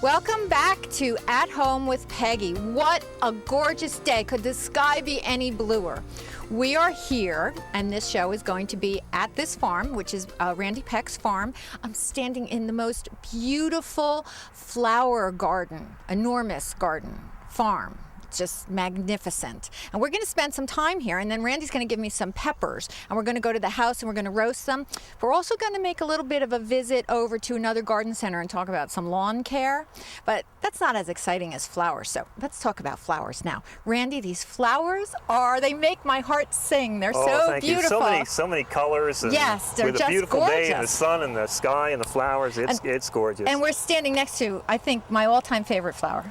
Welcome back to At Home with Peggy. What a gorgeous day. Could the sky be any bluer? We are here, and this show is going to be at this farm, which is Randy Peck's farm. I'm standing in the most beautiful flower garden, enormous garden, farm. Just magnificent. And we're going to spend some time here, and then Randy's going to give me some peppers, and we're going to go to the house and we're going to roast them. We're also going to make a little bit of a visit over to another garden center and talk about some lawn care, but that's not as exciting as flowers. So let's talk about flowers now. Randy, these flowers they make my heart sing. They're so beautiful. So many colors. And yes, they're with just a beautiful gorgeous. Day and the sun and the sky and the flowers. It's gorgeous. And we're standing next to, I think, my all-time favorite flower.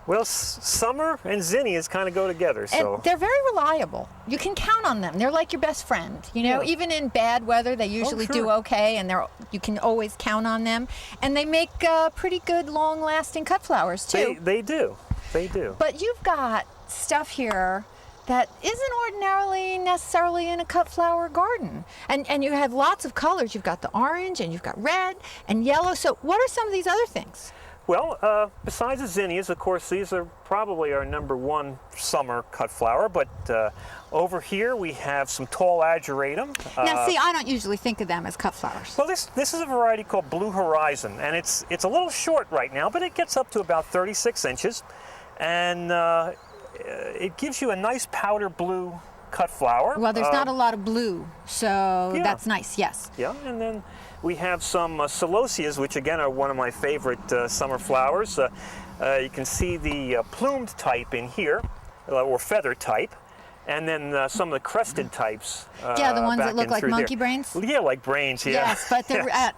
Well, summer and zinnias kind of go together. So. And they're very reliable. You can count on them. They're like your best friend. You know, Yeah. Even in bad weather, they usually do okay, and you can always count on them. And they make pretty good, long-lasting cut flowers too. They do. They do. But you've got stuff here that isn't ordinarily necessarily in a cut flower garden. And you have lots of colors. You've got the orange, and you've got red and yellow. So what are some of these other things? Well, besides the zinnias, of course, these are probably our #1 summer cut flower, but over here we have some tall ageratum. Now, see, I don't usually think of them as cut flowers. Well, this is a variety called Blue Horizon, and it's a little short right now, but it gets up to about 36 inches, and it gives you a nice powder blue cut flower. Well, there's not a lot of blue, so that's nice, yes. Yeah, and then we have some celosias, which again are one of my favorite summer flowers. You can see the plumed type in here, or feather type, and then some of the crested types. Yeah, the ones that look like monkey brains? Yeah, like brains, yeah. Yes, but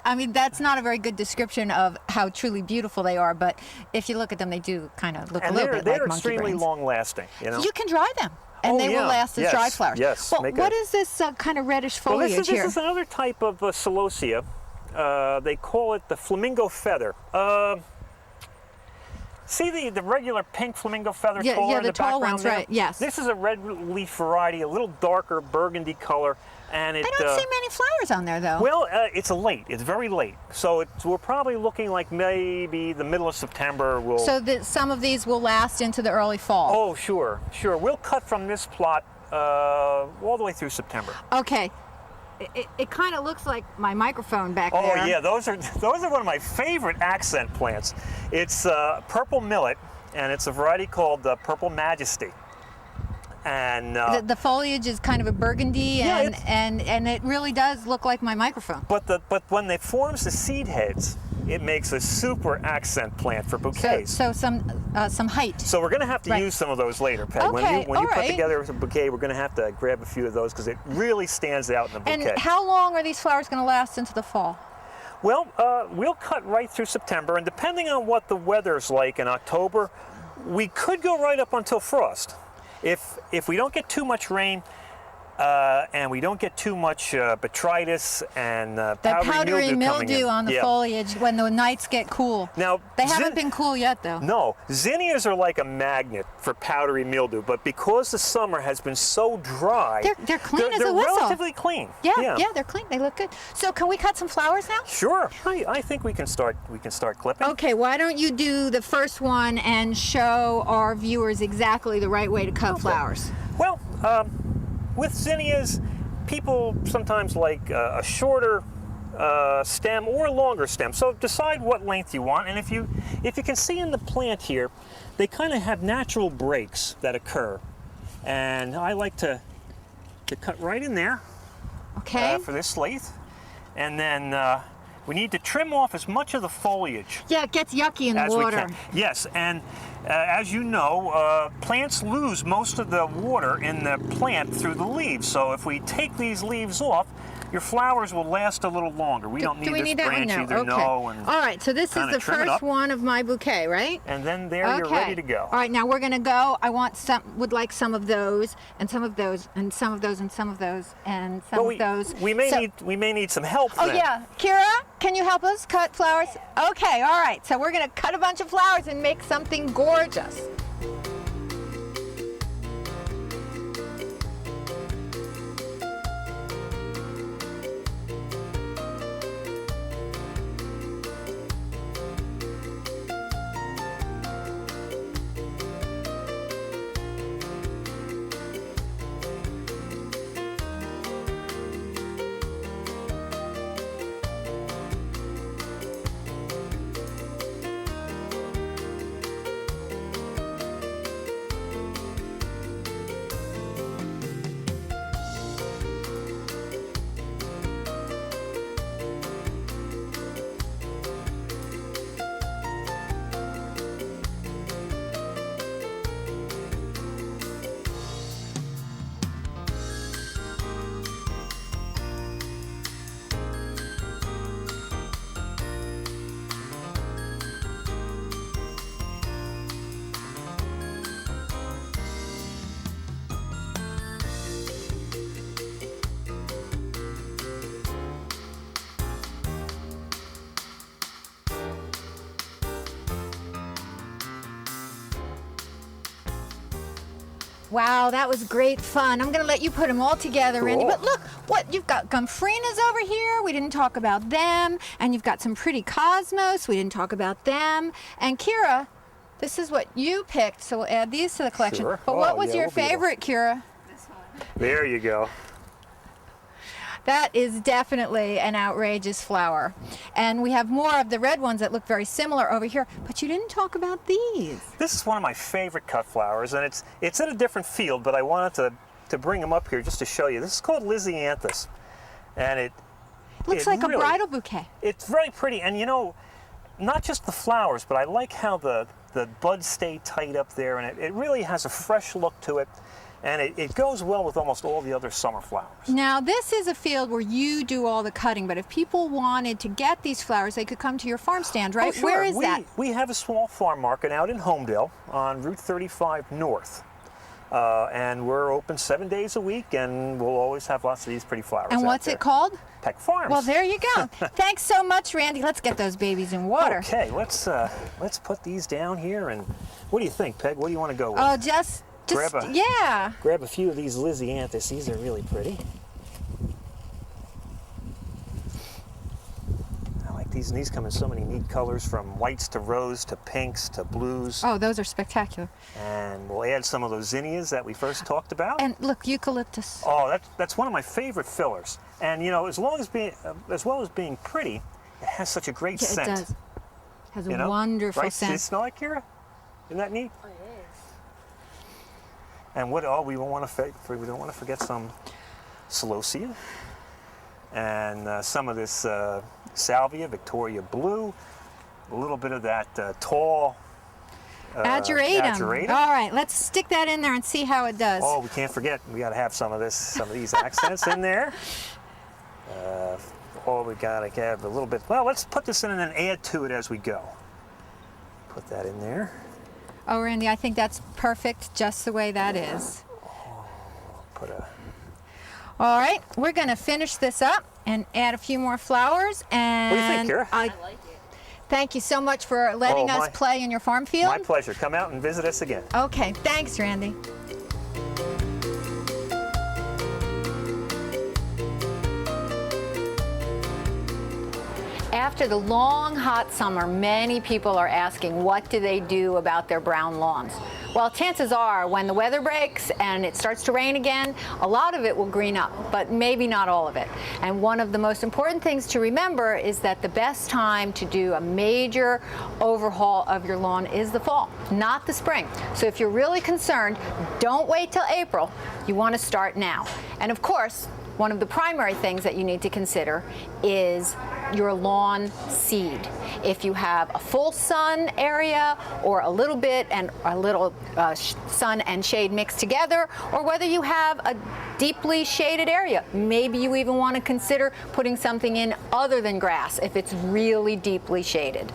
I mean, that's not a very good description of how truly beautiful they are, but if you look at them, they do kind of look a little bit like monkey brains. And they're extremely long-lasting, you know? You can dry them. And they will last as dried flowers. Yes. Well, what is this kind of reddish foliage here? This is another type of celosia. They call it the flamingo feather. See the regular pink flamingo feather taller in the tall background ones, there? right, yes. This is a red leaf variety, a little darker burgundy color. And I don't see many flowers on there, though. Well, it's very late. So we're probably looking like maybe the middle of September. So some of these will last into the early fall? Oh, sure. We'll cut from this plot all the way through September. Okay. It kind of looks like my microphone back there. Oh yeah, those are one of my favorite accent plants. It's purple millet, and it's a variety called Purple Majesty. And the foliage is kind of a burgundy, and it really does look like my microphone. But when it forms the seed heads, it makes a super accent plant for bouquets. So some height. So we're going to have to use some of those later, Peg. Okay, when you put together a bouquet, we're going to have to grab a few of those because it really stands out in the bouquet. And how long are these flowers going to last into the fall? Well, we'll cut right through September, and depending on what the weather's like in October, we could go right up until frost. If we don't get too much rain, and we don't get too much botrytis and powdery mildew on the foliage when the nights get cool. Now, they haven't been cool yet, though. No, zinnias are like a magnet for powdery mildew, but because the summer has been so dry, they're clean as a whistle. They're relatively clean. Yeah, they're clean. They look good. So can we cut some flowers now? Sure. I think we can start clipping. Okay. Why don't you do the first one and show our viewers exactly the right way to cut flowers? Well. With zinnias, people sometimes like a shorter stem or a longer stem. So decide what length you want. And if you can see in the plant here, they kind of have natural breaks that occur. And I like to cut right in there. Okay. For this lathe. And then we need to trim off as much of the foliage. Yeah, it gets yucky in the water. We can. Yes, and as you know, plants lose most of the water in the plant through the leaves. So if we take these leaves off, your flowers will last a little longer. We don't need this branch either. Okay. No. All right, so this is the first one of my bouquet, right? And then there you're ready to go. All right, now we're going to go. I would like some of those, and some of those, and some of those, and some of those, and some of those. We may need some help. Oh yeah, Kira, can you help us cut flowers? Okay, all right. So we're going to cut a bunch of flowers and make something gorgeous. Wow, that was great fun. I'm going to let you put them all together, Randy. Cool. But look, what you've got Gumfrinas over here. We didn't talk about them. And you've got some pretty Cosmos. We didn't talk about them. And Kira, this is what you picked, so we'll add these to the collection. Sure. But what was your we'll favorite, Kira? This one. There you go. That is definitely an outrageous flower. And we have more of the red ones that look very similar over here, but you didn't talk about these. This is one of my favorite cut flowers, and it's in a different field, but I wanted to bring them up here just to show you. This is called Lysianthus, and it Looks like really, a bridal bouquet. It's very pretty, and you know, not just the flowers, but I like how the buds stay tight up there, and it really has a fresh look to it. And it goes well with almost all the other summer flowers. Now, this is a field where you do all the cutting, but if people wanted to get these flowers, they could come to your farm stand, right? Oh, sure. Where is that? We have a small farm market out in Homedale on Route 35 North. And we're open 7 days a week, and we'll always have lots of these pretty flowers. And what's it called? Peck Farms. Well, there you go. Thanks so much, Randy. Let's get those babies in water. Okay, let's put these down here, and what do you think, Peg? What do you want to go with? Oh, just yeah. Grab a few of these Lysianthus. These are really pretty. I like these, and these come in so many neat colors, from whites to rose to pinks to blues. Oh, those are spectacular. And we'll add some of those zinnias that we first talked about. And look, eucalyptus. Oh, that's one of my favorite fillers. And you know, as well as being pretty, it has such a great scent. It does. Has a You know? wonderful Right? scent. Does it smell like, Kira? Isn't that neat? Oh, it is. And what? Oh, we don't want to forget some celosia, and some of this salvia, Victoria blue, a little bit of that tall Ageratum. All right, let's stick that in there and see how it does. Oh, we can't forget. We got to have some of these accents in there. We got to have a little bit. Well, let's put this in and then add to it as we go. Put that in there. Oh, Randy, I think that's perfect just the way that is. All right, we're going to finish this up and add a few more flowers. And What do you think, Kira? I like it. Thank you so much for letting us play in your farm field. My pleasure. Come out and visit us again. Okay, thanks, Randy. After the long, hot summer, many people are asking, what do they do about their brown lawns? Well, chances are when the weather breaks and it starts to rain again, a lot of it will green up, but maybe not all of it. And one of the most important things to remember is that the best time to do a major overhaul of your lawn is the fall, not the spring. So if you're really concerned, don't wait till April. You want to start now. And of course, one of the primary things that you need to consider is your lawn seed. If you have a full sun area or a little bit and a little sun and shade mixed together, or whether you have a deeply shaded area. Maybe you even want to consider putting something in other than grass if it's really deeply shaded.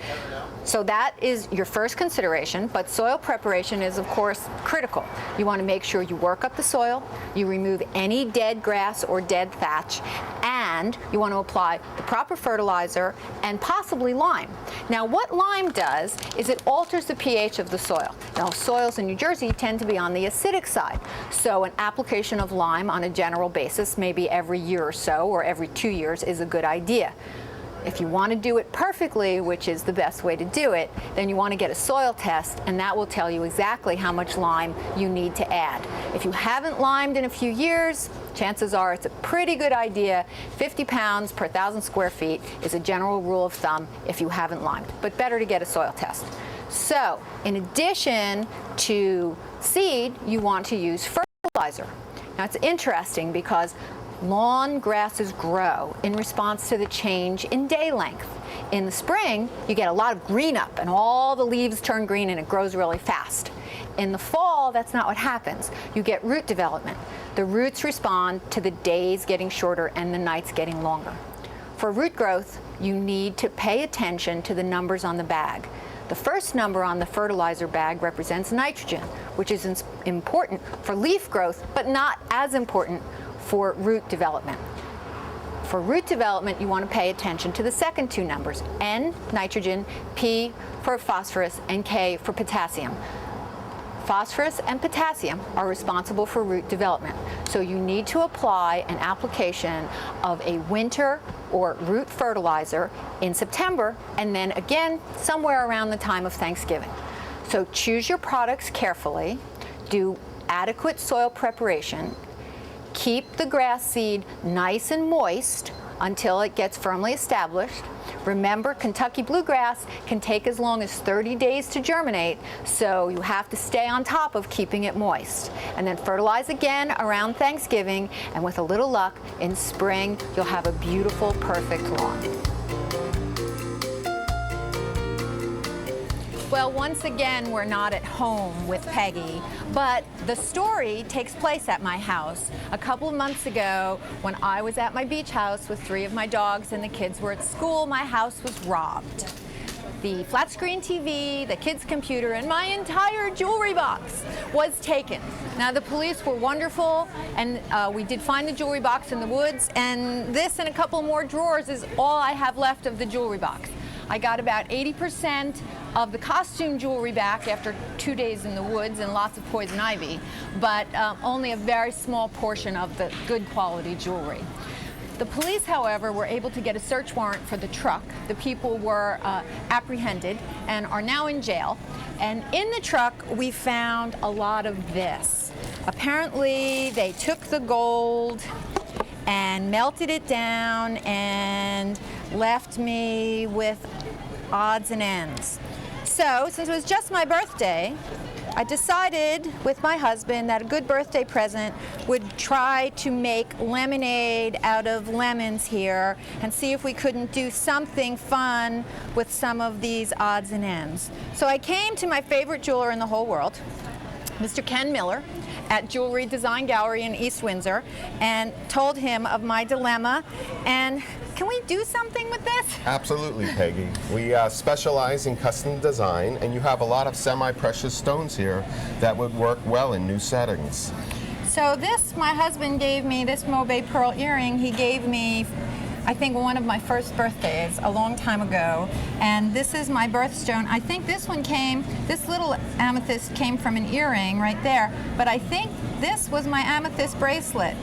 So that is your first consideration, but soil preparation is of course critical. You want to make sure you work up the soil, you remove any dead grass or dead thatch, and you want to apply the proper fertilizer and possibly lime. Now what lime does is it alters the pH of the soil. Now soils in New Jersey tend to be on the acidic side, so an application of lime on a general basis, maybe every year or so, or every 2 years, is a good idea. If you want to do it perfectly, which is the best way to do it, then you want to get a soil test, and that will tell you exactly how much lime you need to add. If you haven't limed in a few years, chances are it's a pretty good idea. 50 pounds per 1,000 square feet is a general rule of thumb if you haven't limed, but better to get a soil test. So, in addition to seed, you want to use fertilizer. Now it's interesting because lawn grasses grow in response to the change in day length. In the spring, you get a lot of green up and all the leaves turn green and it grows really fast. In the fall, that's not what happens. You get root development. The roots respond to the days getting shorter and the nights getting longer. For root growth, you need to pay attention to the numbers on the bag. The first number on the fertilizer bag represents nitrogen, which is important for leaf growth, but not as important for root development. For root development, you want to pay attention to the second two numbers, N, nitrogen, P for phosphorus, and K for potassium. Phosphorus and potassium are responsible for root development. So you need to apply an application of a winter or root fertilizer in September, and then again somewhere around the time of Thanksgiving. So choose your products carefully, do adequate soil preparation, keep the grass seed nice and moist until it gets firmly established. Remember, Kentucky bluegrass can take as long as 30 days to germinate, so you have to stay on top of keeping it moist. And then fertilize again around Thanksgiving, and with a little luck, in spring, you'll have a beautiful, perfect lawn. Well, once again, we're not at home with Peggy, but the story takes place at my house. A couple of months ago, when I was at my beach house with 3 of my dogs and the kids were at school, my house was robbed. The flat screen TV, the kids' computer, and my entire jewelry box was taken. Now, the police were wonderful, and we did find the jewelry box in the woods, and this and a couple more drawers is all I have left of the jewelry box. I got about 80% of the costume jewelry back after 2 days in the woods and lots of poison ivy, but only a very small portion of the good quality jewelry. The police, however, were able to get a search warrant for the truck. The people were apprehended and are now in jail. And in the truck, we found a lot of this. Apparently, they took the gold and melted it down and left me with odds and ends. So, since it was just my birthday, I decided with my husband that a good birthday present would try to make lemonade out of lemons here and see if we couldn't do something fun with some of these odds and ends. So I came to my favorite jeweler in the whole world, Mr. Ken Miller, at Jewelry Design Gallery in East Windsor, and told him of my dilemma. And can we do something with this? Absolutely, Peggy. We specialize in custom design, and you have a lot of semi-precious stones here that would work well in new settings. So this, my husband gave me this Mauvais pearl earring. He gave me, I think, one of my first birthdays a long time ago. And this is my birthstone. I think this one came, this little amethyst came from an earring right there. But I think this was my amethyst bracelet.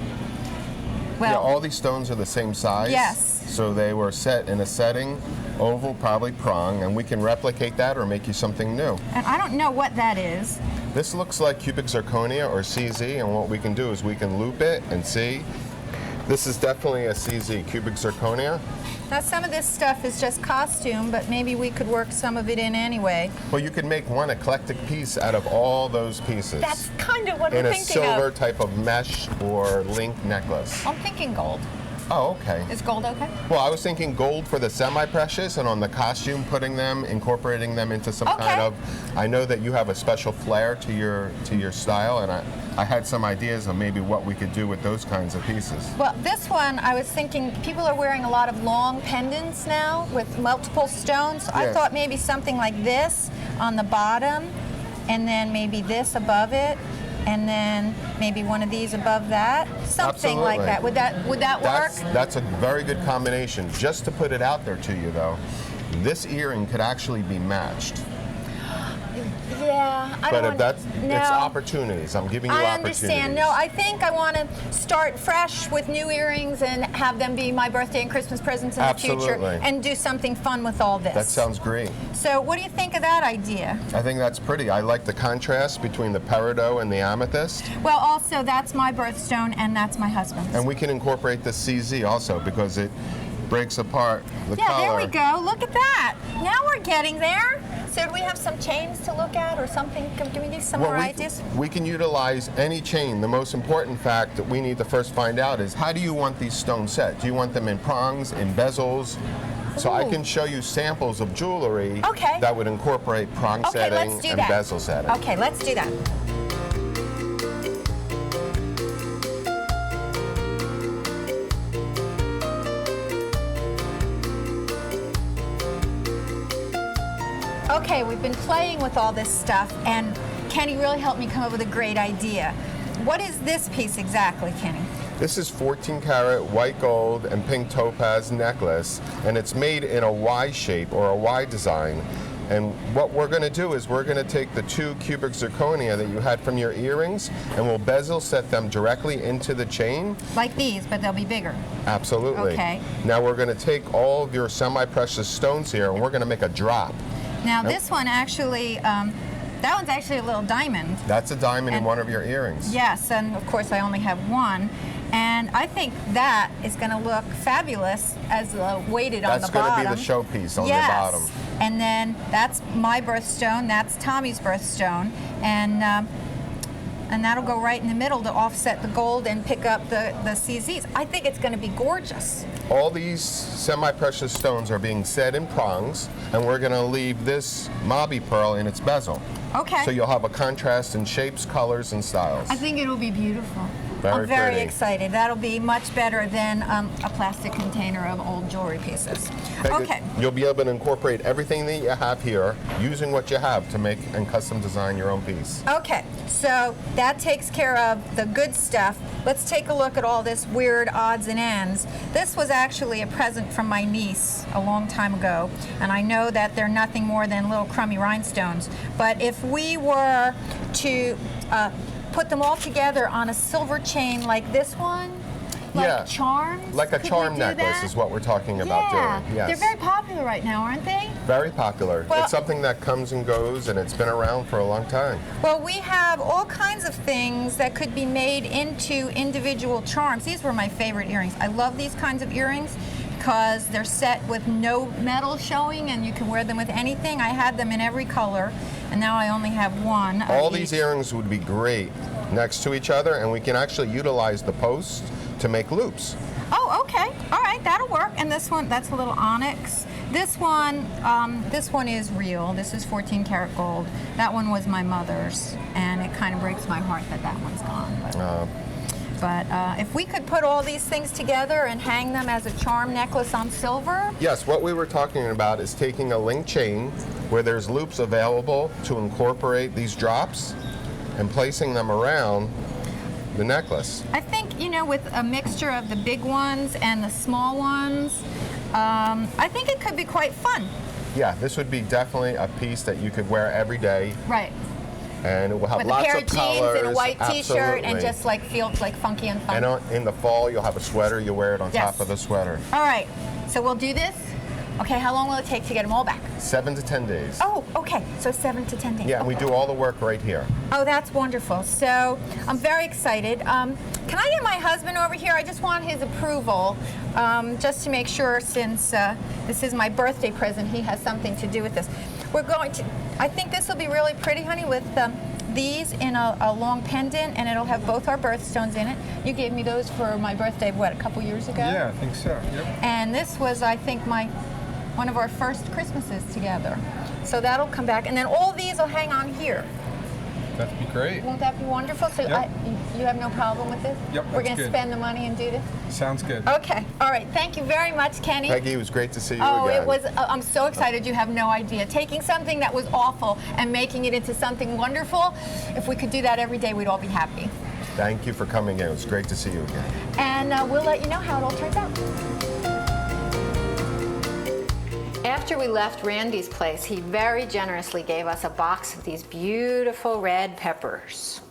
Well, yeah, all these stones are the same size. Yes. So they were set in a setting, oval, probably prong, and we can replicate that or make you something new. And I don't know what that is. This looks like cubic zirconia or CZ, and what we can do is we can loop it and see. This is definitely a CZ, cubic zirconia. Now some of this stuff is just costume, but maybe we could work some of it in anyway. Well, you could make one eclectic piece out of all those pieces. That's kind of what I'm in a thinking of. silver type of mesh or link necklace. I'm thinking gold. Oh, okay. Is gold okay? Well, I was thinking gold for the semi-precious, and on the costume, incorporating them into some kind of. I know that you have a special flair to your style, and I had some ideas of maybe what we could do with those kinds of pieces. Well, this one, I was thinking people are wearing a lot of long pendants now with multiple stones. So I thought maybe something like this on the bottom, and then maybe this above it, and then maybe one of these above that. Something Absolutely. like that. Would that work? That's a very good combination. Just to put it out there to you, though, this earring could actually be matched. Yeah, I But don't if that's, no. it's opportunities. I'm giving you I opportunities. understand. No, I think I want to start fresh with new earrings and have them be my birthday and Christmas presents in the future, and do something fun with all this. That sounds great. So what do you think of that idea? I think that's pretty. I like the contrast between the peridot and the amethyst. Well, also, that's my birthstone, and that's my husband's. And we can incorporate the CZ also because it breaks apart the color. Yeah, there we go. Look at that. Now we're getting there. So do we have some chains to look at or something? Can we do some more ideas? We can utilize any chain. The most important fact that we need to first find out is how do you want these stones set? Do you want them in prongs, in bezels? So I can show you samples of jewelry that would incorporate prong setting and bezel setting. Okay, let's do that. Okay, we've been playing with all this stuff, and Kenny really helped me come up with a great idea. What is this piece exactly, Kenny? This is 14 karat white gold and pink topaz necklace, and it's made in a Y shape or a Y design. And what we're going to do is we're going to take the 2 cubic zirconia that you had from your earrings, and we'll bezel set them directly into the chain. Like these, but they'll be bigger. Absolutely. Okay. Now we're going to take all of your semi-precious stones here, and we're going to make a drop. Now this one actually, that one's actually a little diamond. That's a diamond in one of your earrings. Yes, and of course I only have one. And I think that is going to look fabulous as weighted on the bottom. That's going to be the showpiece on the bottom. And then that's my birthstone, that's Tommy's birthstone, and that'll go right in the middle to offset the gold and pick up the CZs. I think it's going to be gorgeous. All these semi-precious stones are being set in prongs, and we're going to leave this Mobby pearl in its bezel. Okay. So you'll have a contrast in shapes, colors, and styles. I think it'll be beautiful. Very I'm very pretty. excited. That'll be much better than a plastic container of old jewelry pieces. Okay. You'll be able to incorporate everything that you have here using what you have to make and custom design your own piece. Okay, so that takes care of the good stuff. Let's take a look at all this weird odds and ends. This was actually a present from my niece a long time ago, and I know that they're nothing more than little crummy rhinestones. But if we were to put them all together on a silver chain like this one, like charms. Like a charm necklace is what we're talking about doing. Yes. They're very popular right now, aren't they? Very popular. Well, it's something that comes and goes, and it's been around for a long time. Well, we have all kinds of things that could be made into individual charms. These were my favorite earrings. I love these kinds of earrings because they're set with no metal showing, and you can wear them with anything. I had them in every color, and now I only have one. All these earrings would be great next to each other, and we can actually utilize the post to make loops. Oh, okay. All right, that'll work. And this one, that's a little onyx. This one is real. This is 14 karat gold. That one was my mother's, and it kind of breaks my heart that that one's gone. But if we could put all these things together and hang them as a charm necklace on silver. Yes, what we were talking about is taking a link chain where there's loops available to incorporate these drops and placing them around the necklace. I think, you know, with a mixture of the big ones and the small ones, I think it could be quite fun. Yeah, this would be definitely a piece that you could wear every day. Right. And it will have with lots a pair of of colors. jeans and a white t-shirt and Absolutely. just like feels like funky and fun. And in the fall, you'll have a sweater. You wear it on top of the sweater. All right, so we'll do this. Okay, how long will it take to get them all back? 7 to 10 days. Oh, okay, so 7 to 10 days. Yeah, and we do all the work right here. Oh, that's wonderful. So I'm very excited. Can I get my husband over here? I just want his approval, just to make sure, since this is my birthday present, he has something to do with this. We're going to, I think this will be really pretty, honey, with these in a long pendant, and it'll have both our birthstones in it. You gave me those for my birthday, what, a couple years ago? Yeah, I think so, yep. And this was, I think, one of our first Christmases together. So that'll come back, and then all these will hang on here. That'd be great. Won't that be wonderful? So Yep. you have no problem with this? Yep, We're that's going to good. spend the money and do this? Sounds good. Okay. All right. Thank you very much, Kenny. Peggy, it was great to see you Oh, again. it was. I'm so excited. You have no idea. Taking something that was awful and making it into something wonderful. If we could do that every day, we'd all be happy. Thank you for coming in. It was great to see you again. And we'll let you know how it all turns out. After we left Randy's place, he very generously gave us a box of these beautiful red peppers.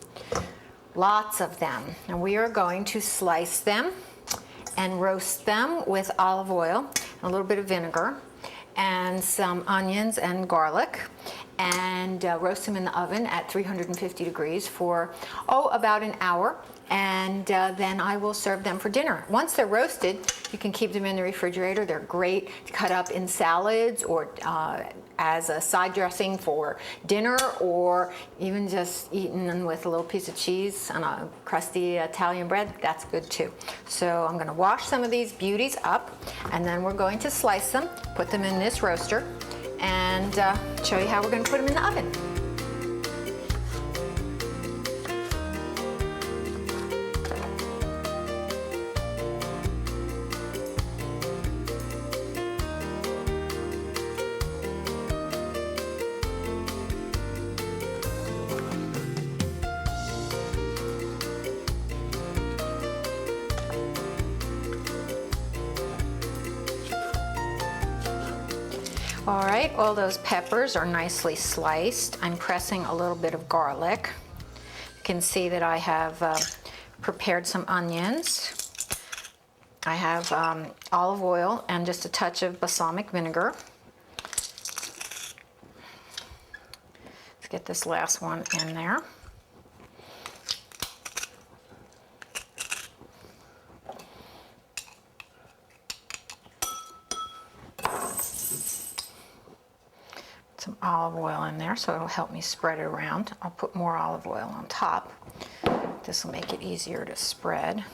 Lots of them. And we are going to slice them and roast them with olive oil and a little bit of vinegar and some onions and garlic, and roast them in the oven at 350 degrees for, about an hour. And then I will serve them for dinner. Once they're roasted, you can keep them in the refrigerator. They're great to cut up in salads or as a side dressing for dinner, or even just eaten with a little piece of cheese on a crusty Italian bread. That's good too. So I'm gonna wash some of these beauties up, and then we're going to slice them, put them in this roaster, and show you how we're gonna put them in the oven. All right, all those peppers are nicely sliced. I'm pressing a little bit of garlic. You can see that I have prepared some onions. I have olive oil and just a touch of balsamic vinegar. Let's get this last one in there. Some olive oil in there so it'll help me spread it around. I'll put more olive oil on top. This will make it easier to spread.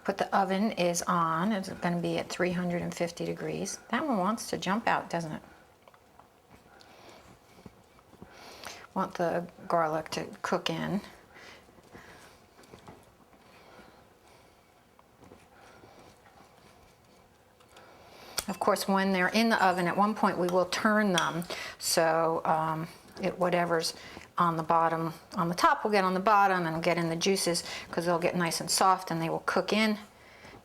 But the oven is on. It's going to be at 350 degrees. That one wants to jump out, doesn't it? Want the garlic to cook in. Of course, when they're in the oven, at one point we will turn them so whatever's on the bottom, on the top will get on the bottom and get in the juices because they'll get nice and soft and they will cook in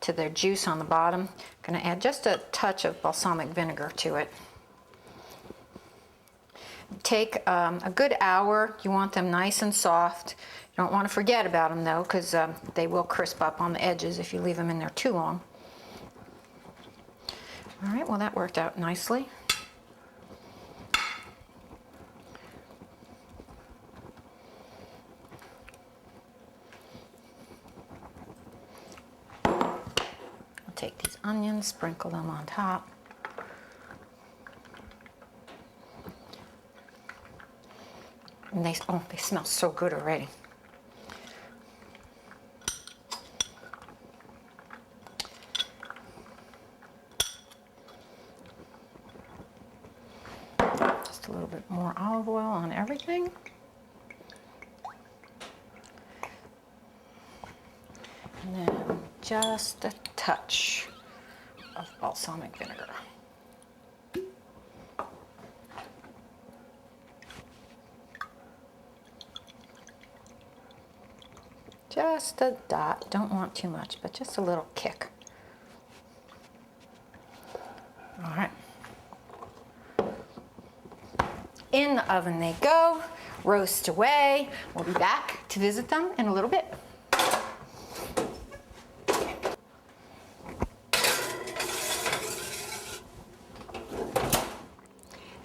to their juice on the bottom. I'm going to add just a touch of balsamic vinegar to it. Take a good hour. You want them nice and soft. You don't want to forget about them though because they will crisp up on the edges if you leave them in there too long. All right, well that worked out nicely. I'll take these onions, sprinkle them on top. And they smell so good already. Just a little bit more olive oil on everything. And then just a touch of balsamic vinegar. Just a dot, don't want too much, but just a little kick. All right. In the oven they go, roast away. We'll be back to visit them in a little bit.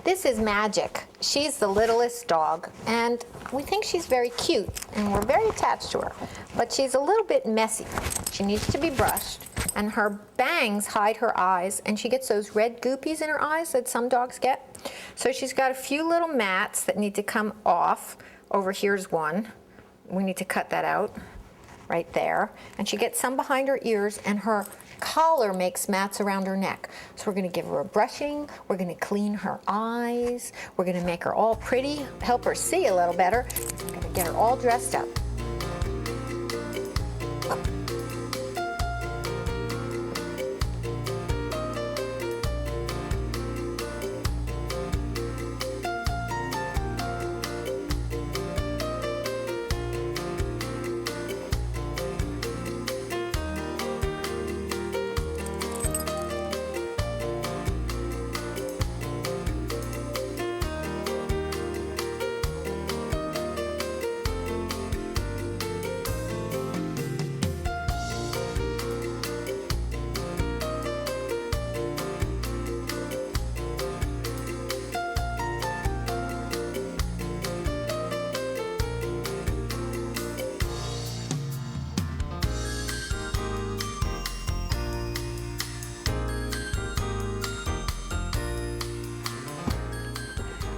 This is Magic. She's the littlest dog, and we think she's very cute, and we're very attached to her. But she's a little bit messy. She needs to be brushed, and her bangs hide her eyes, and she gets those red goopies in her eyes that some dogs get. So she's got a few little mats that need to come off. Over here's one. We need to cut that out right there. And she gets some behind her ears, and her collar makes mats around her neck. So we're going to give her a brushing, we're going to clean her eyes, we're going to make her all pretty, help her see a little better. We're going to get her all dressed up.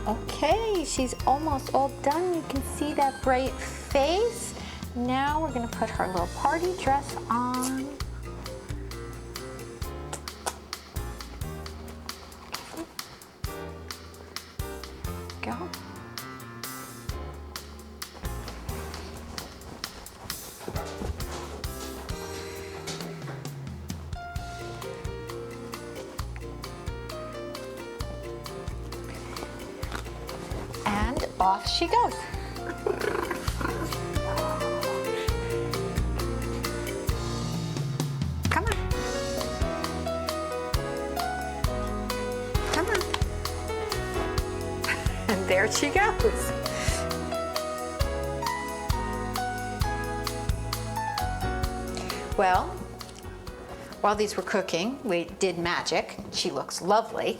Okay, she's almost all done. You can see that bright face. Now we're going to put her little party dress on. Go. And off she goes. there she goes. Well, while these were cooking, we did magic. She looks lovely.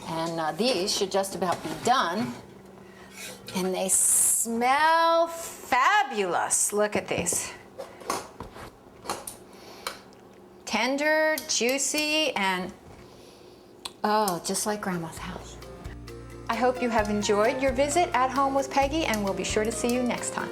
And these should just about be done. And they smell fabulous. Look at these. Tender, juicy, and oh, just like Grandma's house. I hope you have enjoyed your visit at Home with Peggy, and we'll be sure to see you next time.